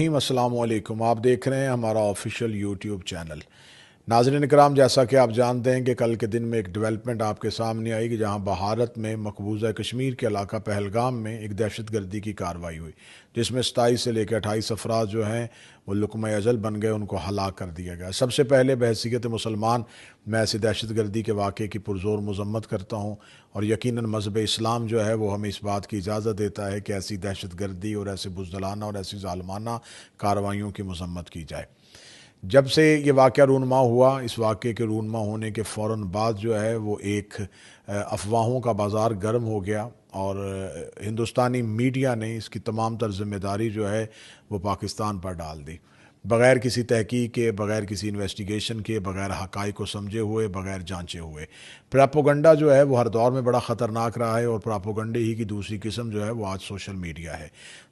अस्सलाम वालेकुम। आप देख रहे हैं हमारा ऑफिशियल यूट्यूब चैनल। नाज़रीन इकराम, जैसा कि आप जानते हैं कि कल के दिन में एक डेवलपमेंट आपके सामने आई कि जहां भारत में मकबूजा कश्मीर के इलाका पहलगाम में एक दहशत गर्दी की कार्रवाई हुई, जिसमें 27 से लेकर 28 अफराद जो हैं वो लुक़्मा अजल बन गए, उनको हलाक कर दिया गया। सबसे पहले बहसीयत मुसलमान मैं ऐसी दहशत गर्दी के वाक़े की पुरज़ोर मज़म्मत करता हूँ, और यकीनन मज़हब इस्लाम जो है वो हमें इस बात की इजाज़त देता है कि ऐसी दहशत गर्दी और ऐसे बुज़दिलाना और ऐसी ज़ालिमाना कार्रवाइयों की मज़म्मत की जाए। जब से ये वाक़या रूनमा हुआ, इस वाक़े के रूनमा होने के फ़ौरन बाद जो है वो एक अफवाहों का बाज़ार गर्म हो गया, और हिंदुस्तानी मीडिया ने इसकी तमाम तर ज़िम्मेदारी जो है वो पाकिस्तान पर डाल दी, बग़ैर किसी तहकीक के, बग़ैर किसी इन्वेस्टिगेशन के, बग़ैर हक़ाइक़ को समझे हुए, बग़ैर जांचे हुए। प्रोपेगेंडा जो है वो हर दौर में बड़ा ख़तरनाक रहा है, और प्रोपेगेंडे ही की दूसरी किस्म जो है वो आज सोशल मीडिया है।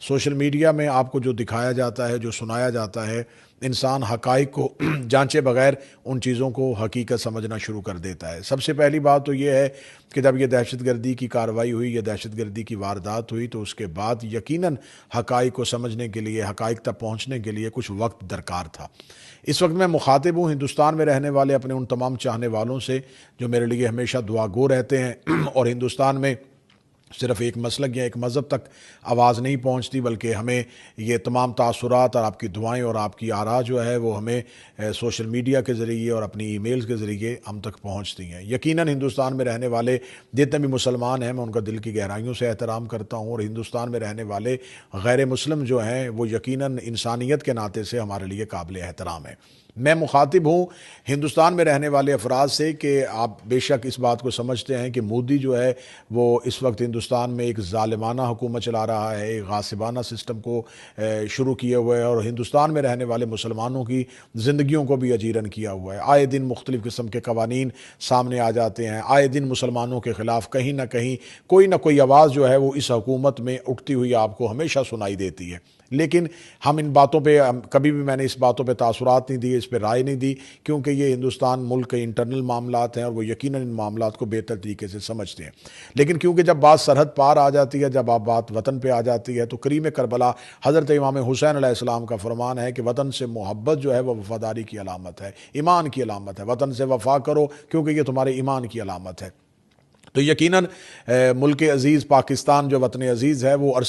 सोशल मीडिया में आपको जो दिखाया जाता है, जो सुनाया जाता है, इंसान हक़ाइक़ को जांचे बग़ैर उन चीज़ों को हकीकत समझना शुरू कर देता है। सबसे पहली बात तो ये है कि जब ये दहशत गर्दी की कार्रवाई हुई, या दहशत गर्दी की वारदात हुई, तो उसके बाद यकीनन हक़ाइक़ को समझने के लिए, हक़ाइक़ तक पहुँचने के लिए कुछ वक्त दरकार था। इस वक्त मैं मुखातिब हूँ हिंदुस्तान में रहने वाले अपने उन तमाम चाहने वालों से जो मेरे लिए हमेशा दुआ गो रहते हैं और हिंदुस्तान में सिर्फ़ एक मसलक या एक मज़हब तक आवाज़ नहीं पहुँचती, बल्कि हमें ये तमाम तासुरात और आपकी दुआएं और आपकी आरा जो है वो हमें सोशल मीडिया के ज़रिए और अपनी ईमेल्स के ज़रिए हम तक पहुँचती हैं। यकीनन हिंदुस्तान में रहने वाले जितने भी मुसलमान हैं, मैं उनका दिल की गहराइयों से एहतराम करता हूँ, और हिंदुस्तान में रहने वाले गैर मुस्लिम जो हैं वो यकीनन इंसानियत के नाते से हमारे लिए काबिल एहतराम है। मैं मुखातिब हूँ हिंदुस्तान में रहने वाले अफराद से कि आप बेशक इस बात को समझते हैं कि मोदी जो है वो इस वक्त हिंदुस्तान में एक ज़ालिमाना हुकूमत चला रहा है, एक गासिबाना सिस्टम को शुरू किए हुए है, और हिंदुस्तान में रहने वाले मुसलमानों की ज़िंदगियों को भी अजीरन किया हुआ है। आए दिन मुख्तलिफ़ किस्म के कवानीन सामने आ जाते हैं, आए दिन मुसलमानों के ख़िलाफ़ कहीं ना कहीं कोई ना कोई आवाज़ जो है वो इस हुकूमत में उठती हुई आपको हमेशा सुनाई देती है। लेकिन हम इन बातों पे कभी भी मैंने इस बातों पे तासुरात नहीं दिए, इस पे राय नहीं दी, क्योंकि ये हिंदुस्तान मुल्क के इंटरनल मामलात हैं और वो यकीनन इन मामलात को बेहतर तरीके से समझते हैं। लेकिन क्योंकि जब बात सरहद पार आ जाती है, जब आप बात वतन पे आ जाती है, तो करीम करबला हज़रत इमाम हुसैन अलैहिस्सलाम का फरमान है कि वतन से मोहब्बत जो है वह वफ़ादारी की अलामत है, ईमान की अलामत है। वतन से वफ़ा करो क्योंकि ये तुम्हारे ईमान की अलामत है। तो यकीनन मुल्क अज़ीज़ पाकिस्तान जो वतन अज़ीज़ है वो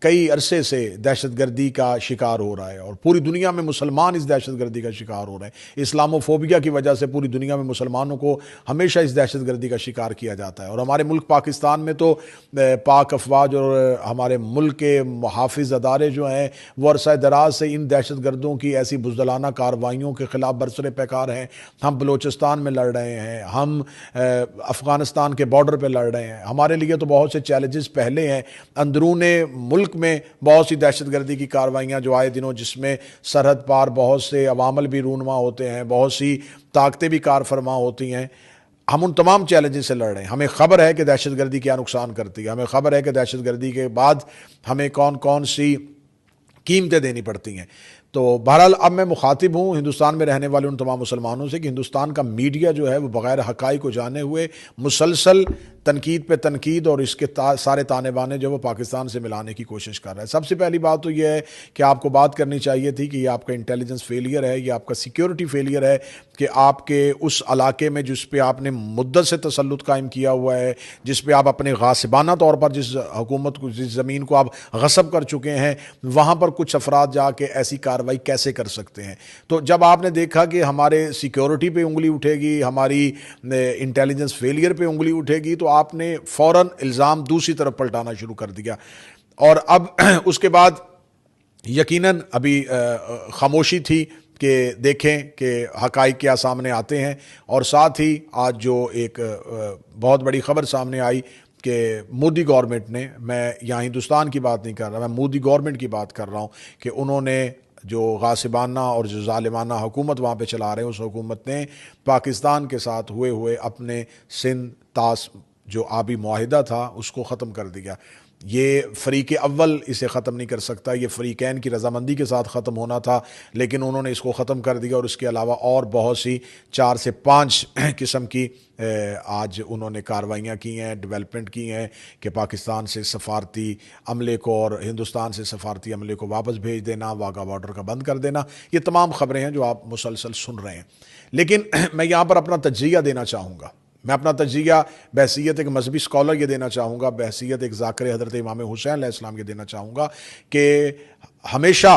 कई अरसे से दहशत गर्दी का शिकार हो रहा है, और पूरी दुनिया में मुसलमान इस दहशत गर्दी का शिकार हो रहे हैं। इस्लामोफोबिया की वजह से पूरी दुनिया में मुसलमानों को हमेशा इस दहशत गर्दी का शिकार किया जाता है, और हमारे मुल्क पाकिस्तान में तो पाक अफवाज और हमारे मुल्क के मुहाफ़िज़ अदारे जो हैं वो अरसा दराज से इन दहशत गर्दों की ऐसी बुज़दिलाना कार्रवाइयों के ख़िलाफ़ बरसरे पैकार हैं। हम बलूचिस्तान में लड़ रहे हैं, हम अफ़गानिस्तान के बॉर्डर पे लड़ रहे हैं। हमारे लिए तो बहुत से चैलेंजेस पहले हैं। अंदरूने मुल्क में बहुत सी दहशतगर्दी की कार्रवाइयाँ जो आए दिनों, जिसमें सरहद पार बहुत से अवामल भी रूनमा होते हैं, बहुत सी ताकतें भी कार फरमा होती हैं। हम उन तमाम चैलेंजेस से लड़ रहे हैं। हमें ख़बर है कि दहशतगर्दी क्या नुकसान करती है, हमें ख़बर है कि दहशतगर्दी के बाद हमें कौन कौन सी कीमतें देनी पड़ती हैं। तो बहरहाल अब मैं मुखातिब हूँ हिंदुस्तान में रहने वाले उन तमाम मुसलमानों से कि हिंदुस्तान का मीडिया जो है वो बग़ैर हक़ाइक़ को जाने हुए मुसलसल तनकीद पे तनकीद और इसके सारे ताने बाने जो वो पाकिस्तान से मिलाने की कोशिश कर रहा है। सबसे पहली बात तो ये है कि आपको बात करनी चाहिए थी कि ये आपका इंटेलिजेंस फेलियर है, ये आपका सिक्योरिटी फेलियर है कि आपके उस इलाके में जिस पे आपने मुद्दत से तसल्लुत कायम किया हुआ है, जिस पे आप अपने गासिबाना तौर पर जिस हुकूमत को, जिस ज़मीन को आप गसब कर चुके हैं, वहाँ पर कुछ अफराद जाके ऐसी कार्रवाई कैसे कर सकते हैं। तो जब आपने देखा कि हमारे सिक्योरिटी पे उंगली उठेगी, हमारी इंटेलिजेंस फेलियर पे उंगली उठेगी, तो आपने फ़ौरन इल्ज़ाम दूसरी तरफ पलटाना शुरू कर दिया। और अब उसके बाद यकीनन अभी खामोशी थी कि देखें कि हक़ाइक़ क्या सामने आते हैं। और साथ ही आज जो एक बहुत बड़ी ख़बर सामने आई कि मोदी गवर्नमेंट ने, मैं यहाँ हिंदुस्तान की बात नहीं कर रहा, मैं मोदी गवर्नमेंट की बात कर रहा हूँ, कि उन्होंने जो गासिबाना और जो ज़ालिमाना हुकूमत वहाँ पे चला रहे हैं, उस हुकूमत ने पाकिस्तान के साथ हुए अपने सिंध तास जो आबी मुआहिदा था उसको ख़त्म कर दिया। ये फ़रीक़ अव्वल इसे ख़त्म नहीं कर सकता, ये फ़रीक़ैन की रज़ामंदी के साथ ख़त्म होना था, लेकिन उन्होंने इसको ख़त्म कर दिया। और इसके अलावा और बहुत सी 4 से 5 किस्म की आज उन्होंने कार्रवाइयाँ की हैं, डेवलपमेंट की हैं कि पाकिस्तान से सफारती अमले को और हिंदुस्तान से सफारती अमले को वापस भेज देना, वाघा बॉर्डर का बंद कर देना। ये तमाम ख़बरें हैं जो आप मुसलसल सुन रहे हैं। लेकिन मैं यहाँ पर अपना तज्ज़िया देना चाहूँगा। मैं अपना तज्ज़िया बहसीयत एक मजहबी स्कॉलर ये देना चाहूँगा, बहसीयत एक ज़ाकिर हज़रत इमाम हुसैन अलैहिस्सलाम ये देना चाहूँगा कि हमेशा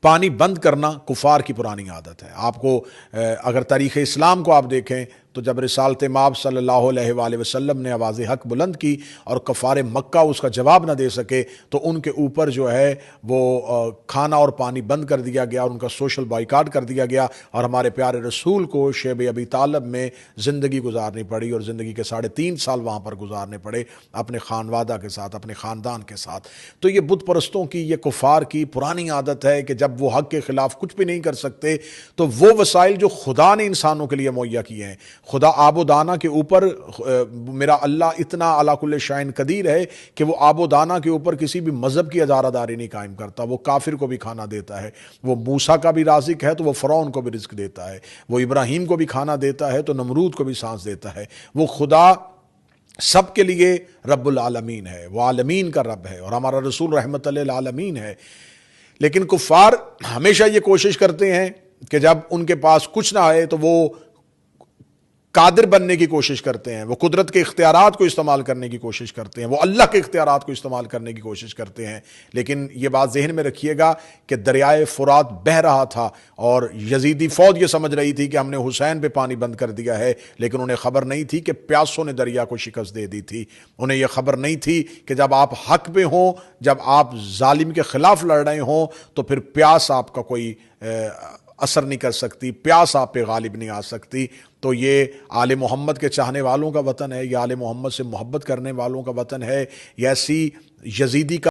पानी बंद करना कुफ़ार की पुरानी आदत है। आपको अगर तारीख़ इस्लाम को आप देखें तो जब रिसालत माब सल्लल्लाहु अलैहि वसल्लम ने आवाज़ हक बुलंद की और कफ़ार मक्का उसका जवाब न दे सके तो उनके ऊपर जो है वो खाना और पानी बंद कर दिया गया और उनका सोशल बाइकाट कर दिया गया। और हमारे प्यारे रसूल को शेब अबी तालब में ज़िंदगी गुजारनी पड़ी और ज़िंदगी के 3.5 साल वहाँ पर गुजारने पड़े अपने खानवादा के साथ, अपने ख़ानदान के साथ। तो ये बुत परस्तों की, ये कुफ़ार की पुरानी आदत है कि जब वो हक़ के ख़िलाफ़ कुछ भी नहीं कर सकते तो वो वसाइल जो खुदा ने इंसानों के लिए मुहैया किए हैं, खुदा आबो दाना के ऊपर, मेरा अल्लाह इतना अला कुल्ले शाइन कदीर है कि वो आबो दाना के ऊपर किसी भी मज़हब की अजारादारी नहीं कायम करता। वो काफिर को भी खाना देता है, वो मूसा का भी राज़िक है तो वो फ़िरौन को भी रिज़्क़ देता है, वो इब्राहीम को भी खाना देता है तो नमरूद को भी सांस देता है। वो खुदा सब के लिए रब्बुल आलमीन है, वो आलमीन का रब है और हमारा रसूल रहमतुल लिल आलमीन है। लेकिन कुफ़ार हमेशा ये कोशिश करते हैं कि जब उनके पास कुछ ना आए तो वो कादिर बनने की कोशिश करते हैं, वो कुदरत के इख्तियारात को इस्तेमाल करने की कोशिश करते हैं, वो अल्लाह के इख्तियारात को इस्तेमाल करने की कोशिश करते हैं। लेकिन ये बात जहन में रखिएगा कि दरियाए फुरात बह रहा था और यजीदी फ़ौज ये समझ रही थी कि हमने हुसैन पे पानी बंद कर दिया है, लेकिन उन्हें खबर नहीं थी कि प्यासों ने दरिया को शिकस्त दे दी थी। उन्हें यह खबर नहीं थी कि जब आप हक पे हों, जब आप जालिम के ख़िलाफ़ लड़ रहे हों तो फिर प्यास आपका कोई असर नहीं कर सकती, प्यास आप पे गालिब नहीं आ सकती। तो ये आले मोहम्मद के चाहने वालों का वतन है, ये आले मोहम्मद से मोहब्बत करने वालों का वतन है। ये ऐसी यजीदी का